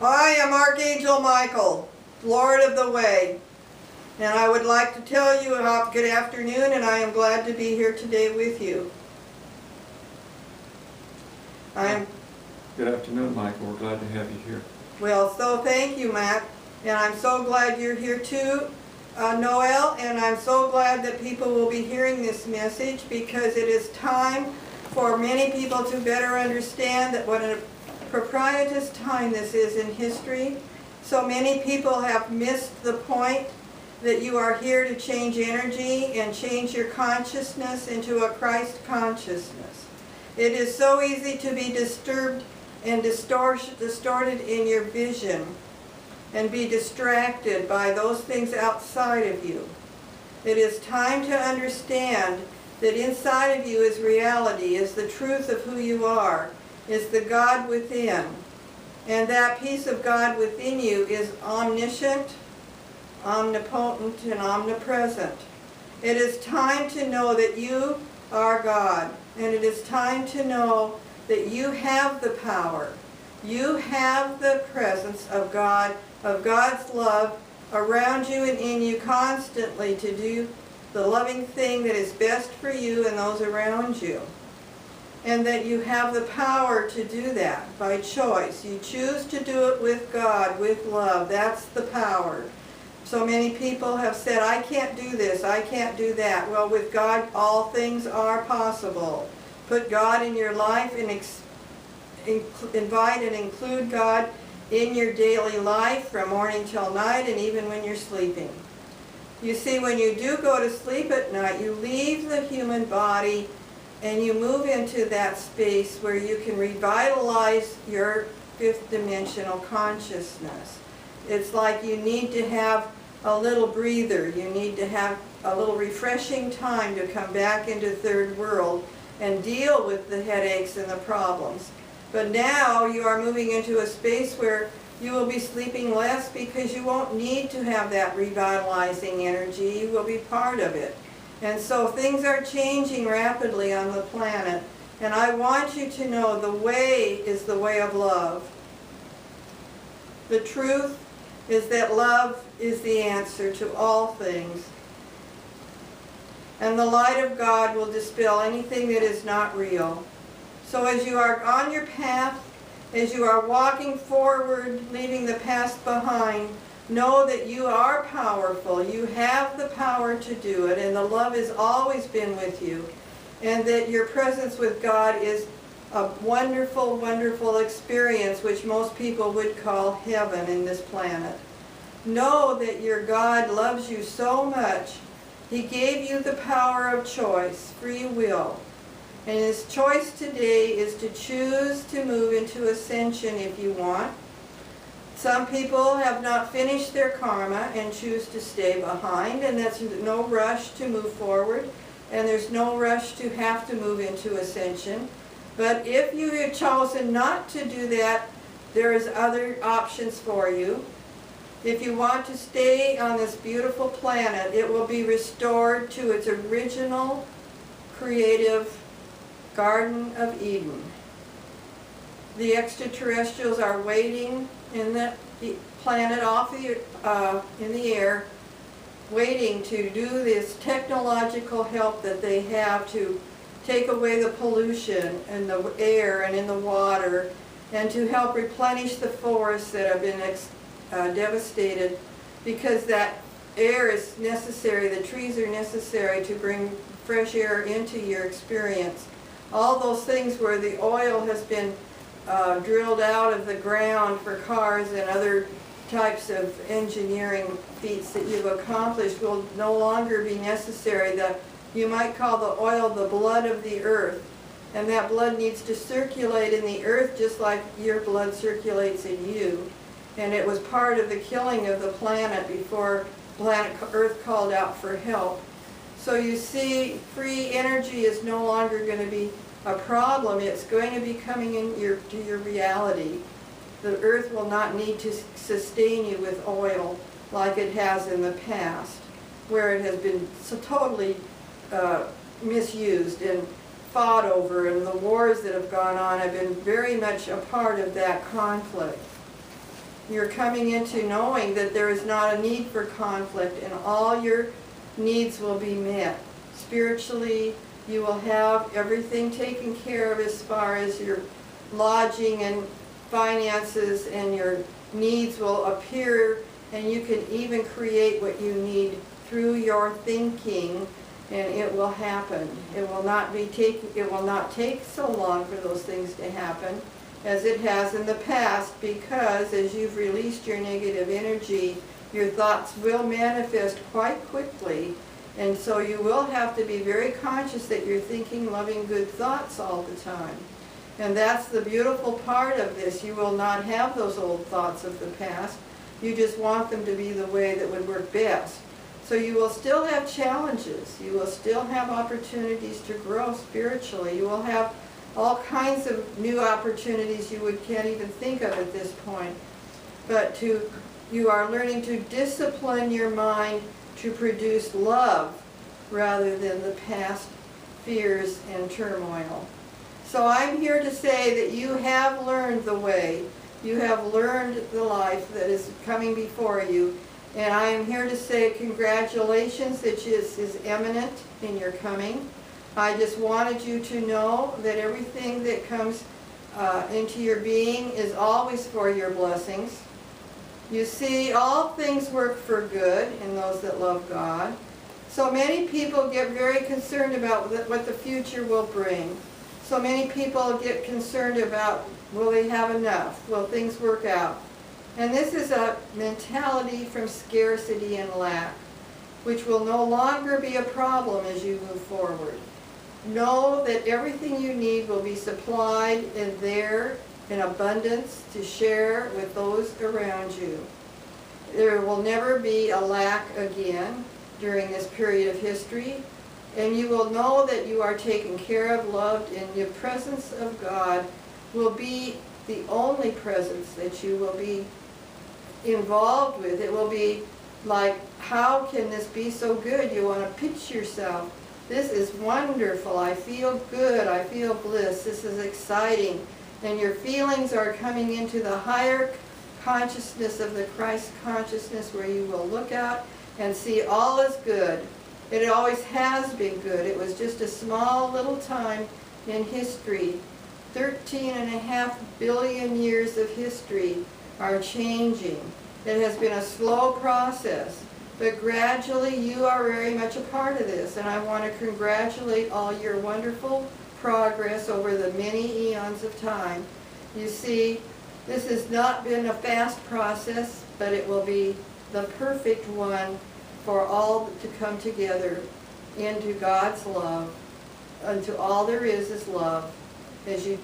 I am Archangel Michael, Lord of the Way, and I would like to tell you good afternoon, and I am glad to be here today with you. Good afternoon, Michael. We're glad to have you here. Well, so thank you, Matt, and I'm so glad you're here too, Noel, and I'm so glad that people will be hearing this message, because it is time for many people to better understand that what a propitious time this is in history. So many people have missed the point that you are here to change energy and change your consciousness into a Christ consciousness. It is so easy to be disturbed and distorted in your vision and be distracted by those things outside of you. It is time to understand that inside of you is reality, is the truth of who you are, is the God within. And that piece of God within you is omniscient, omnipotent, and omnipresent. It is time to know that you are God. And it is time to know that you have the power. You have the presence of God, of God's love around you and in you constantly to do the loving thing that is best for you and those around you. And that you have the power to do that by choice. You choose to do it with God, with love. That's the power. So many people have said, I can't do this, I can't do that. Well, with God, all things are possible. Put God in your life and invite and include God in your daily life from morning till night and even when you're sleeping. You see, when you do go to sleep at night, you leave the human body and you move into that space where you can revitalize your fifth dimensional consciousness. It's like you need to have a little breather. You need to have a little refreshing time to come back into third world and deal with the headaches and the problems. But now you are moving into a space where you will be sleeping less because you won't need to have that revitalizing energy. You will be part of it. And so things are changing rapidly on the planet. And I want you to know the way is the way of love. The truth is that love is the answer to all things. And the light of God will dispel anything that is not real. So as you are on your path, as you are walking forward, leaving the past behind, know that you are powerful. You have the power to do it, and the love has always been with you. And that your presence with God is a wonderful, wonderful experience, which most people would call heaven in this planet. Know that your God loves you so much. He gave you the power of choice, free will. And his choice today is to choose to move into ascension if you want. Some people have not finished their karma and choose to stay behind, and that's no rush to move forward, and there's no rush to have to move into ascension. But if you have chosen not to do that, there's other options for you. If you want to stay on this beautiful planet, it will be restored to its original creative Garden of Eden. The extraterrestrials are waiting in the planet in the air, waiting to do this technological help that they have to take away the pollution in the air and in the water, and to help replenish the forests that have been devastated, because that air is necessary, the trees are necessary to bring fresh air into your experience. All those things where the oil has been drilled out of the ground for cars and other types of engineering feats that you've accomplished will no longer be necessary. You might call the oil the blood of the earth, and that blood needs to circulate in the earth just like your blood circulates in you. And it was part of the killing of the planet before planet Earth called out for help. So you see, free energy is no longer going to be a problem. It's going to be coming to your reality. The earth will not need to sustain you with oil like it has in the past, where it has been so totally misused and fought over, and the wars that have gone on have been very much a part of that conflict. You're coming into knowing that there is not a need for conflict and all your needs will be met. Spiritually, you will have everything taken care of as far as your lodging and finances, and your needs will appear, and you can even create what you need through your thinking, and it will happen. It will not take so long for those things to happen as it has in the past, because as you've released your negative energy, your thoughts will manifest quite quickly, and so you will have to be very conscious that you're thinking loving good thoughts all the time. And that's the beautiful part of this. You will not have those old thoughts of the past. You just want them to be the way that would work best. So you will still have challenges. You will still have opportunities to grow spiritually. You will have all kinds of new opportunities you can't even think of at this point. But you are learning to discipline your mind to produce love rather than the past fears and turmoil. So I'm here to say that you have learned the way. You have learned the life that is coming before you. And I am here to say congratulations that this is imminent in your coming. I just wanted you to know that everything that comes into your being is always for your blessings. You see, all things work for good in those that love God. So many people get very concerned about what the future will bring. So many people get concerned about, will they have enough? Will things work out? And this is a mentality from scarcity and lack, which will no longer be a problem as you move forward. Know that everything you need will be supplied and there in abundance to share with those around you. There will never be a lack again during this period of history, and you will know that you are taken care of, loved, and the presence of God will be the only presence that you will be involved with. It will be like, how can this be so good? You want to pitch yourself. This is wonderful. I feel good. I feel bliss. This is exciting. And your feelings are coming into the higher consciousness of the Christ consciousness, where you will look out and see all is good. It always has been good. It was just a small little time in history. 13.5 billion years of history are changing. It has been a slow process, but gradually you are very much a part of this, and I want to congratulate all your wonderful progress over the many eons of time. You see, this has not been a fast process, but it will be the perfect one for all to come together into God's love, unto all there is love. As you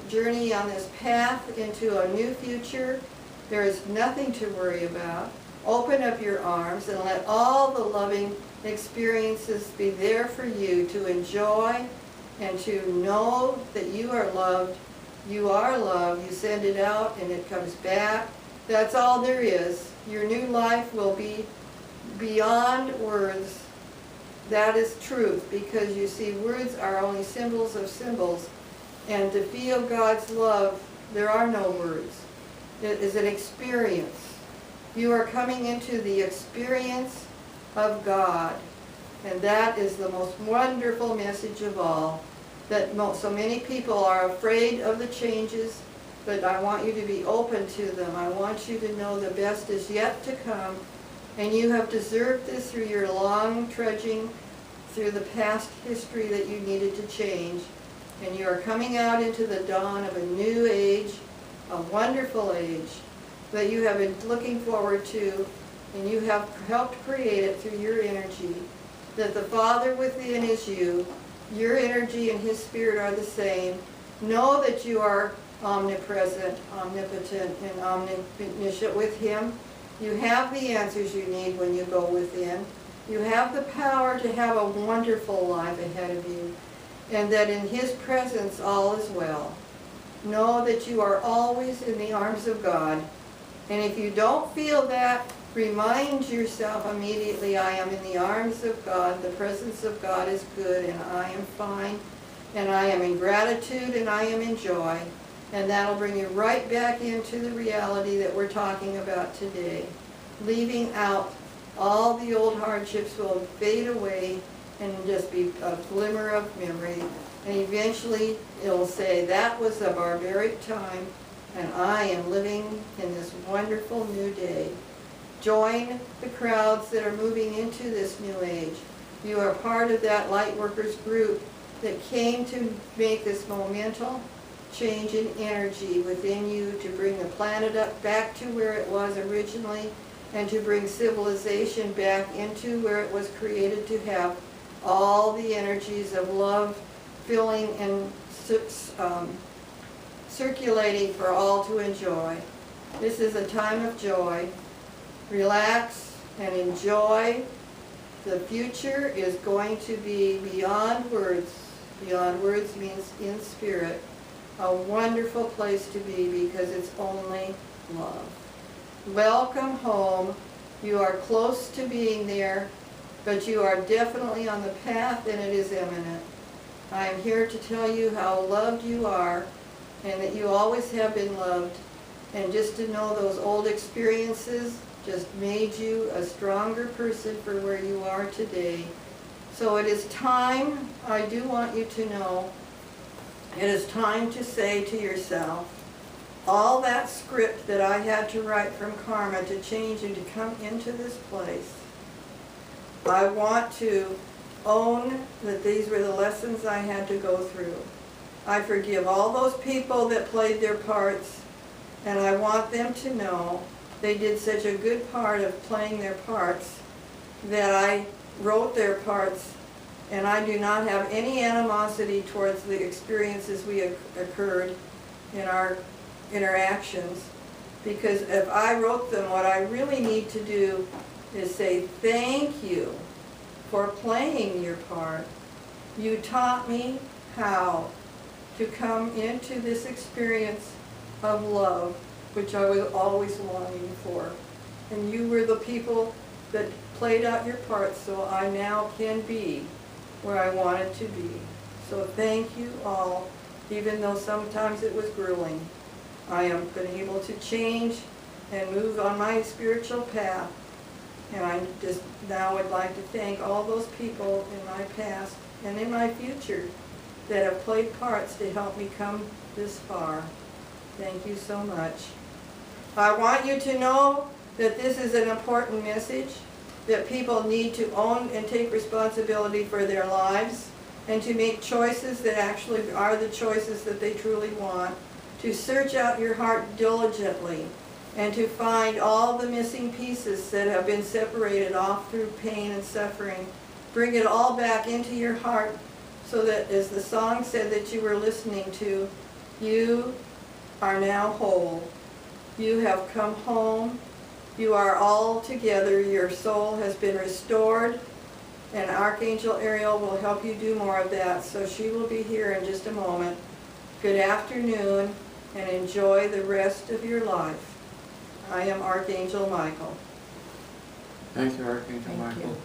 journey on this path into a new future, there is nothing to worry about. Open up your arms and let all the loving experiences be there for you to enjoy and to know that you are loved. You are loved. You send it out and it comes back. That's all there is. Your new life will be beyond words. That is truth, because you see, words are only symbols of symbols. And to feel God's love, there are no words. It is an experience. You are coming into the experience of God. And that is the most wonderful message of all. That so many people are afraid of the changes, but I want you to be open to them. I want you to know the best is yet to come. And you have deserved this through your long trudging through the past history that you needed to change. And you are coming out into the dawn of a new age, a wonderful age that you have been looking forward to, and you have helped create it through your energy. That the Father within is you. Your energy and His Spirit are the same. Know that you are omnipresent, omnipotent, and omniscient with Him. You have the answers you need when you go within. You have the power to have a wonderful life ahead of you, and that in His presence all is well. Know that you are always in the arms of God. And if you don't feel that, remind yourself immediately, I am in the arms of God. The presence of God is good, and I am fine, and I am in gratitude, and I am in joy. And that'll bring you right back into the reality that we're talking about today. Leaving out all the old hardships will fade away and just be a glimmer of memory. And eventually it'll say, that was a barbaric time, and I am living in this wonderful new day. Join the crowds that are moving into this new age. You are part of that light workers group that came to make this momental change in energy within you to bring the planet up back to where it was originally and to bring civilization back into where it was created to have all the energies of love filling and circulating for all to enjoy. This is a time of joy. Relax and enjoy. The future is going to be beyond words. Beyond words means in spirit. A wonderful place to be because it's only love. Welcome home. You are close to being there, but you are definitely on the path and it is imminent. I am here to tell you how loved you are and that you always have been loved. And just to know those old experiences just made you a stronger person for where you are today. So it is time, I do want you to know, it is time to say to yourself, all that script that I had to write from karma to change and to come into this place, I want to own that these were the lessons I had to go through. I forgive all those people that played their parts, and I want them to know they did such a good part of playing their parts that I wrote their parts, and I do not have any animosity towards the experiences we occurred in our interactions, because if I wrote them, what I really need to do is say thank you for playing your part. You taught me how to come into this experience of love, which I was always longing for. And you were the people that played out your parts, so I now can be where I wanted to be. So thank you all, even though sometimes it was grueling. I am been able to change and move on my spiritual path. And I just now would like to thank all those people in my past and in my future that have played parts to help me come this far. Thank you so much. I want you to know that this is an important message, that people need to own and take responsibility for their lives and to make choices that actually are the choices that they truly want, to search out your heart diligently and to find all the missing pieces that have been separated off through pain and suffering. Bring it all back into your heart so that, as the song said that you were listening to, you are now whole. You have come home. You are all together. Your soul has been restored, and Archangel Ariel will help you do more of that. So she will be here in just a moment. Good afternoon, and enjoy the rest of your life. I am Archangel Michael. Thank you, Archangel Thank Michael. you.